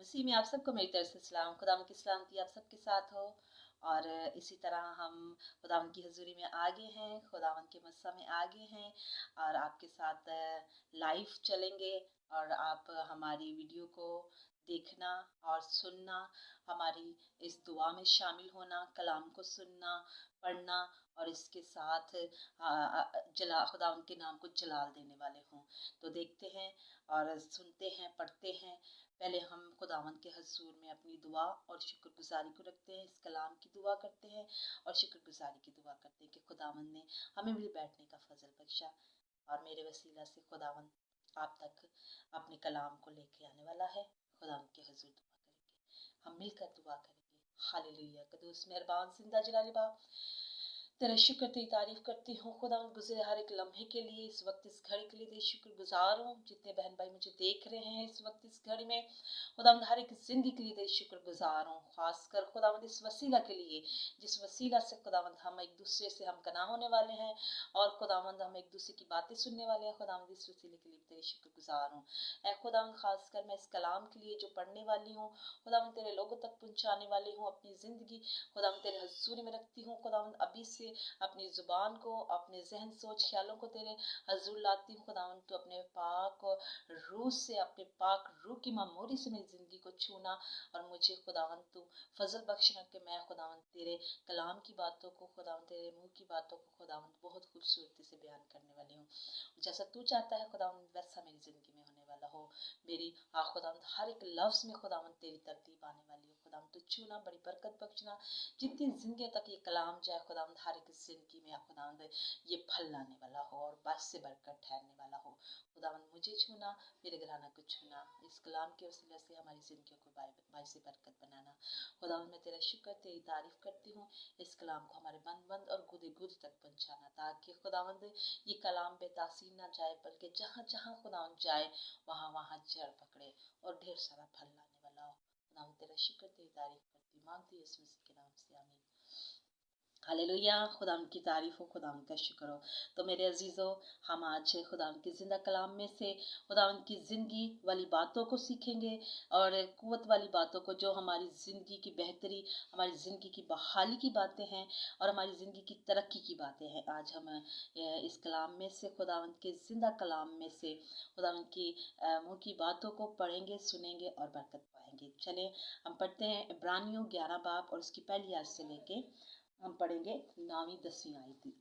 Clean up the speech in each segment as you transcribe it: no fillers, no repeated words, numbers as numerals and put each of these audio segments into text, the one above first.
मसीह में आप सबको मेरी तरफ से सलाम। खुदावंद की सलामती आप सबके साथ हो। और इसी तरह हम खुदावंद की हजूरी में आगे हैं, खुदावंद के मस्सा में आगे हैं और आपके साथ लाइव चलेंगे। और आप हमारी वीडियो को देखना और सुनना, हमारी इस दुआ में शामिल होना, कलाम को सुनना, पढ़ना और इसके साथ जला खुदावंद के नाम को जलाल देने वाले हों। तो देखते हैं और सुनते हैं, पढ़ते हैं। पहले हम खुदावंद के हजूर में अपनी दुआ और शुक्रगुजारी को रखते हैं, इस कलाम की दुआ करते हैं और शुक्रगुजारी की दुआ करते हैं कि खुदावंद ने हमें भी बैठने का फजल बख्शा और मेरे वसीला से खुदावंद आप तक अपने कलाम को लेके आने वाला है। खुदावंद के हजूर दुआ करेंगे, हम मिलकर दुआ करेंगे। हालेलुया। कदूस मेहरबान जिंदा जलाली बाप, तेरा शुक्र तेरी तारीफ करती हूँ खुदावंद, गुजरे हर एक लम्हे के लिए, इस वक्त इस घड़ी के लिए तेरी शुक्रगुजार हूँ। जितने बहन भाई मुझे देख रहे हैं इस वक्त इस घड़ी में, खुदावंद हर एक जिंदगी के लिए तेरी शुक्रगुजार हूँ। खासकर खुदावंद इस वसीला के लिए, जिस वसीला से खुदावंद हम एक दूसरे से हम कना होने वाले हैं और खुदावंद हम एक दूसरे की बातें सुनने वाले हैं। खुदावंद इस वसीले के लिए तेरी शुक्रगुजार हूँ। ऐ खुदावंद खासकर मैं इस कलाम के लिए जो पढ़ने वाली हूँ, खुदावंद तेरे लोगों तक पहुँचाने वाली हूँ, अपनी ज़िंदगी खुदावंद तेरे हजूरी में रखती हूँ। खुदावंद अभी से अपनी ज़ुबान को, अपने जहन सोच ख्यालों को तेरे हजूर लाती हूँ। खुदावंद तू अपने पाक रूह से, अपने पाक रूह की मामूरी से मेरी ज़िंदगी को छूना और मुझे खुदावंद तू फजल बख्शना कि मैं खुदावंद तेरे कलाम की बातों को, खुदावंद तेरे मुंह की बातों को खुदावंद बहुत खूबसूरती से बयान करने वाली हूँ। जैसा तू चाहता है खुदावंद वैसा मेरी ज़िंदगी में होने वाला हो। मेरी खुदावंद हर एक लफ्ज़ में खुदावंद तेरी तरतीब आने वाली हो। खुदावंद तू छूना, बड़ी बरकत बख्शना, जितनी जिंदगी तक ये कलाम जाए खुदावंद हर एक जिंदगी में खुदावंद ये फल लाने वाला हो और बस से बरकत ठहरने वाला हो। खुदावंद मुझे छूना, मेरे घराना को छूना, इस कलाम के वसीले से हमारी जिंदगी को बाइस बरकत बनाना। खुदावंद मैं तेरा शुक्र तेरी तारीफ करती हूँ, इस कलाम को हमारे बंद बंद और गुदे गुद तक पहुँचाना, ताकि खुदावंद ये कलाम बेतासीर ना जाए, बल्कि जहाँ जहाँ खुदावंद जाए वहाँ वहाँ जड़ पकड़े और ढेर सारा फल लाने वाला हो। खुदावंद तेरा शुक्र तेरी तारीफ करती मांगती हूँ यीशु मसीह के नाम से, आमीन। हालेलुया। खुदाम की तारीफ हो, खुदाम का शुक्र हो। तो मेरे अजीज़ों, हम आज खुदाम की ज़िंदा कलाम में से खुदाम की ज़िंदगी वाली बातों को सीखेंगे और क़ुव्वत वाली बातों को, जो हमारी ज़िंदगी की बेहतरी, हमारी ज़िंदगी की बहाली की बातें हैं और हमारी ज़िंदगी की तरक्की की बातें हैं। आज हम इस कलाम में से, खुदावंद के ज़िंदा कलाम में से खुदावंद की मुँह की बातों को पढ़ेंगे, सुनेंगे और बरकत पाएंगे। चलें हम पढ़ते हैं इब्रानियों 11 बाब और उसकी पहली आयत से लेके हम पढ़ेंगे 9वीं 10वीं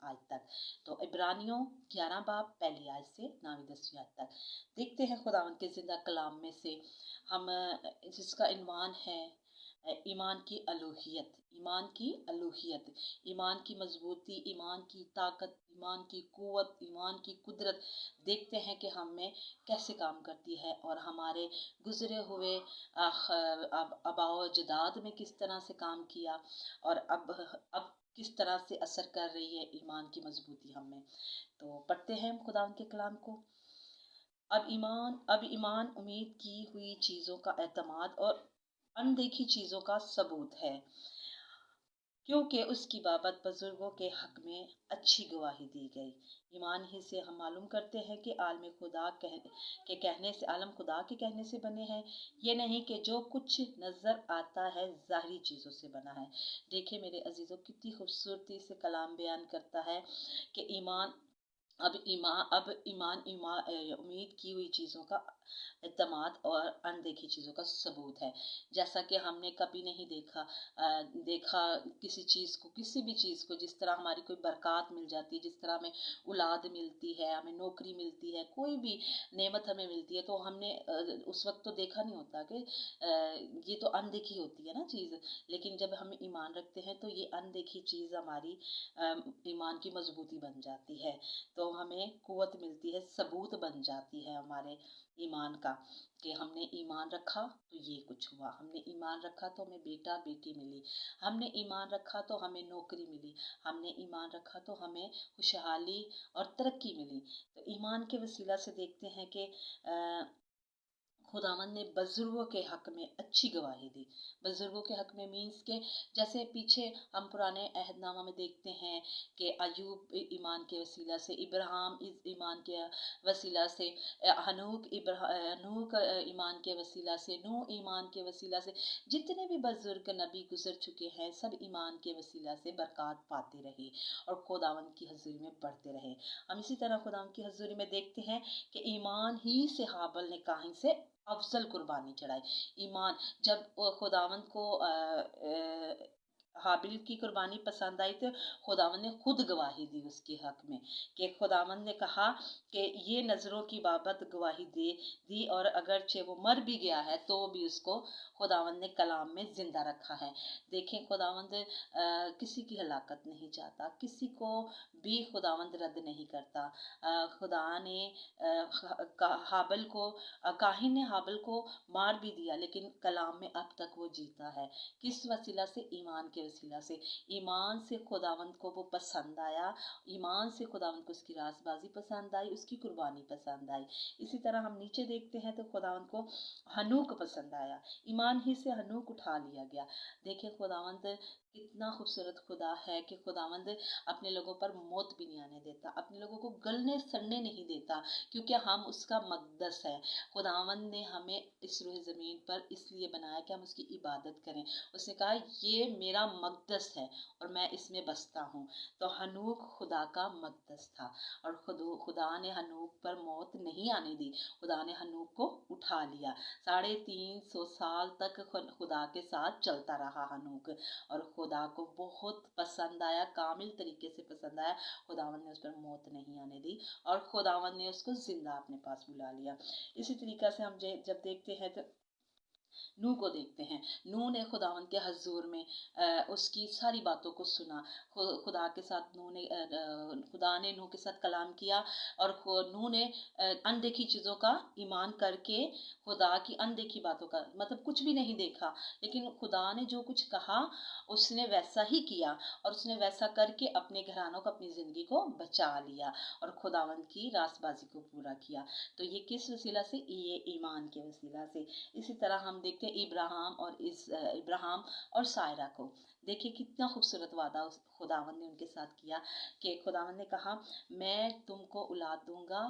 आयत तक। तो इब्रानियों 11 बाब पहली आयत से 9वीं 10वीं आयत तक देखते हैं खुदावंद के जिंदा कलाम में से। हम जिसका इन्वान है ईमान की अलूहियत, ईमान की अलूहियत, ईमान की मजबूती, ईमान की ताकत, ईमान की कुव्वत, ईमान की कुदरत देखते हैं कि हम में कैसे काम करती है और हमारे गुजरे हुए आबाओ अजदाद में किस तरह से काम किया और अब किस तरह से असर कर रही है ईमान की मजबूती हम में। तो पढ़ते हैं हम खुदा के कलाम को। अब ईमान उम्मीद की हुई चीज़ों का एतमाद और अनदेखी चीज़ों का सबूत है, क्योंकि उसकी बाबत बुजुर्गों के हक में अच्छी गवाही दी गई। ईमान ही से हम मालूम करते हैं कि आलम खुदा के कहने से बने हैं, ये नहीं कि जो कुछ नज़र आता है ज़ाहिरी चीज़ों से बना है। देखिए मेरे अजीज़ों, कितनी खूबसूरती से कलाम बयान करता है कि ईमान उम्मीद की हुई चीज़ों का एतमाद और अनदेखी चीज़ों का सबूत है। जैसा कि हमने कभी नहीं देखा किसी चीज़ को, किसी भी चीज़ को, जिस तरह हमारी कोई बरकत मिल जाती है, जिस तरह हमें औलाद मिलती है, हमें नौकरी मिलती है, कोई भी नेमत हमें मिलती है, तो हमने उस वक्त तो देखा नहीं होता कि ये तो अनदेखी होती है ना चीज़। लेकिन जब हम ईमान रखते हैं तो ये अनदेखी चीज़ हमारी ईमान की मजबूती बन जाती है, तो हमें कुव्वत मिलती है, सबूत बन जाती है हमारे ईमान का कि हमने ईमान रखा तो ये कुछ हुआ, हमने ईमान रखा तो हमें बेटा बेटी मिली, हमने ईमान रखा तो हमें नौकरी मिली, हमने ईमान रखा तो हमें खुशहाली और तरक्की मिली। तो ईमान के वसीला से देखते हैं कि खुदावंद ने बुजुर्गों के हक में अच्छी गवाही दी। बुजुर्गों के हक में मीन्स के जैसे पीछे हम पुराने अहदनामा में देखते हैं कि अयूब ईमान के वसीला से, इब्राहिम ईमान के वसीला से, हनूक ईमान के वसीला से, नूह ईमान के वसीला से, जितने भी बुजुर्ग नबी गुजर चुके हैं सब ईमान के वसीला से बरकत पाते रहे और खुदावंद की हजूरी में बढ़ते रहे। हम इसी तरह खुदावंद की हजूरी में देखते हैं कि ईमान ही से हाबिल ने काहिन से अफजल कुर्बानी चढ़ाई। ईमान जब खुदावंद को हाबिल की कुर्बानी पसंद आई तो खुदावंद ने खुद गवाही दी उसके हक में कि खुदावंद ने कहा कि ये नज़रों की बाबत गवाही दी और अगरचे वो मर भी गया है तो भी उसको खुदावंद ने कलाम में जिंदा रखा है। देखें खुदावंद किसी की हलाकत नहीं चाहता, किसी को भी खुदावंद रद्द नहीं करता। खुदा ने हाबिल को काहिन ने हाबिल को मार भी दिया लेकिन कलाम में अब तक वो जीता है। किस वसीला से? ईमान के वसीला से। ईमान से खुदावंद को वो पसंद आया, ईमान से खुदावंद को उसकी रासबाजी पसंद आई, उसकी कुर्बानी पसंद आई। इसी तरह हम नीचे देखते हैं तो खुदावंद को हनूक पसंद आया, ईमान ही से हनूक उठा लिया गया। देखिए खुदावंद कितना खूबसूरत खुदा है कि खुदावंद अपने लोगों पर मौत भी नहीं आने देता, अपने लोगों को गलने सड़ने नहीं देता, क्योंकि हम उसका मक़दस है। खुदावंद ने हमें इस रूह ज़मीन पर इसलिए बनाया कि हम उसकी इबादत करें। उसने कहा ये मेरा मक़दस है और मैं इसमें बसता हूँ। तो हनूक खुदा का मक़दस था और खुदा ने हनूक पर मौत नहीं आने दी, खुदा ने हनूक को उठा लिया। 350 साल तक खुदा के साथ चलता रहा हनूक और खुदा को बहुत पसंद आया, कामिल तरीके से पसंद आया। खुदावंद ने उस पर मौत नहीं आने दी और खुदावंद ने उसको जिंदा अपने पास बुला लिया। इसी तरीके से हम जब देखते हैं तो नूह को देखते हैं। नूह ने खुदावंद के हजूर में उसकी सारी बातों को सुना। खुदा के साथ खुदा ने नूह के साथ कलाम किया और नूह ने अनदेखी चीज़ों का ईमान करके खुदा की अनदेखी बातों का मतलब कुछ भी नहीं देखा, लेकिन खुदा ने जो कुछ कहा उसने वैसा ही किया और उसने वैसा करके अपने घरानों को, अपनी ज़िंदगी को बचा लिया और खुदावंद की रासबाजी को पूरा किया। तो ये किस वसीला से? ये ईमान के वसीला से। इसी तरह हम देखते हैं इब्राहिम और सायरा को। देखिए कितना खूबसूरत वादा खुदावंद ने उनके साथ किया कि खुदावंद ने कहा मैं तुमको औलाद दूंगा,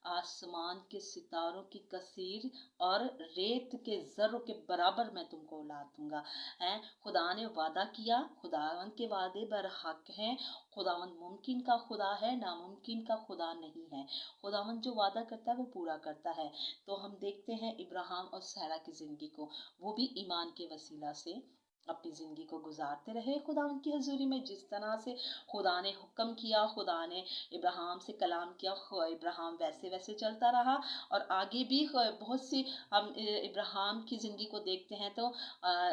आसमान के सितारों की कसीर और रेत के ज़र्रों के बराबर मैं तुमको औलाद दूंगा। हैं, खुदा ने वादा किया, खुदावंद के वादे बरहक हैं। खुदावंद मुमकिन का खुदा है, नामुमकिन का खुदा नहीं है। खुदावंद जो वादा करता है वो पूरा करता है। तो हम देखते हैं इब्राहिम और सारा की ज़िंदगी को, वो भी ईमान के वसीला से अपनी ज़िंदगी को गुजारते रहे खुदावंद की हजूरी में। जिस तरह से खुदा ने हुक्म किया, खुदा ने इब्राहिम से कलाम किया, इब्राहिम वैसे वैसे चलता रहा और आगे भी बहुत सी हम इब्राहिम की ज़िंदगी को देखते हैं तो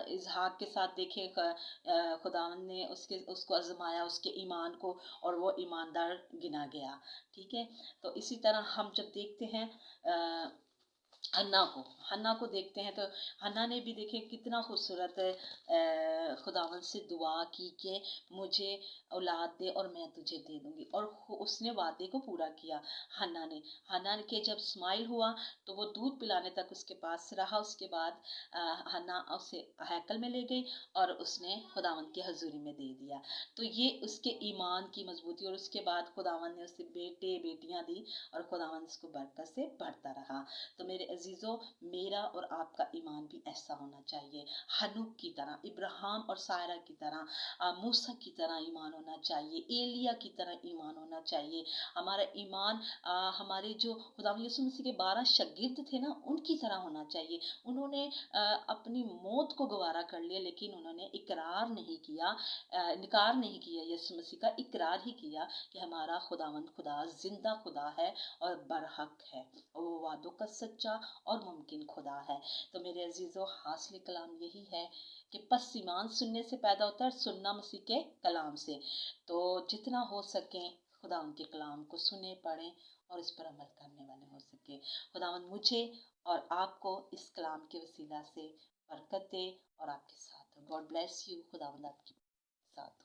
इसहाक के साथ देखें खुदावंद ने उसको आजमाया, उसके ईमान को, और वो ईमानदार गिना गया। ठीक है, तो इसी तरह हम जब देखते हैं हन्ना को देखते हैं तो हन्ना ने भी देखे कितना खूबसूरत खुदावंद से दुआ की कि मुझे औलाद दे और मैं तुझे दे दूंगी, और उसने वादे को पूरा किया। हन्ना के जब स्माइल हुआ तो वो दूध पिलाने तक उसके पास रहा। उसके बाद हन्ना उसे हैकल में ले गई और उसने खुदावंद की हजूरी में दे दिया। तो ये उसके ईमान की मजबूती, और उसके बाद खुदावंद ने उसे बेटे बेटियां दी और खुदावंद उसको बरकत से भरता रहा। तो मेरे अजीजों, मेरा और आपका ईमान भी ऐसा होना चाहिए, हनूक की तरह, इब्राहिम और सायरा की तरह, मूसा की तरह ईमान होना चाहिए, एलिया की तरह ईमान होना चाहिए। हमारा ईमान हमारे जो खुदा यीशु मसीह के 12 शागिर्द थे ना, उनकी तरह होना चाहिए। उन्होंने अपनी मौत को गवारा कर लिया, लेकिन उन्होंने इकरार नहीं किया, इनकार नहीं किया, यीशु मसीह का इकरार ही किया कि हमारा खुदावंद खुदा जिंदा खुदा है और बरहक है, वो वादों का सच्चा और मुमकिन खुदा है। तो मेरे अजीज़ों, हासिल कलाम यही है कि बस ईमान सुनने से पैदा होता है और सुनना मसीह के कलाम से। तो जितना हो सके खुदा उनके कलाम को सुने, पढ़ें और इस पर अमल करने वाले हो सके। खुदावंद मुझे और आपको इस कलाम के वसीला से बरकत दे और आपके साथ हो। God bless you. खुदावंद आपके साथ हो।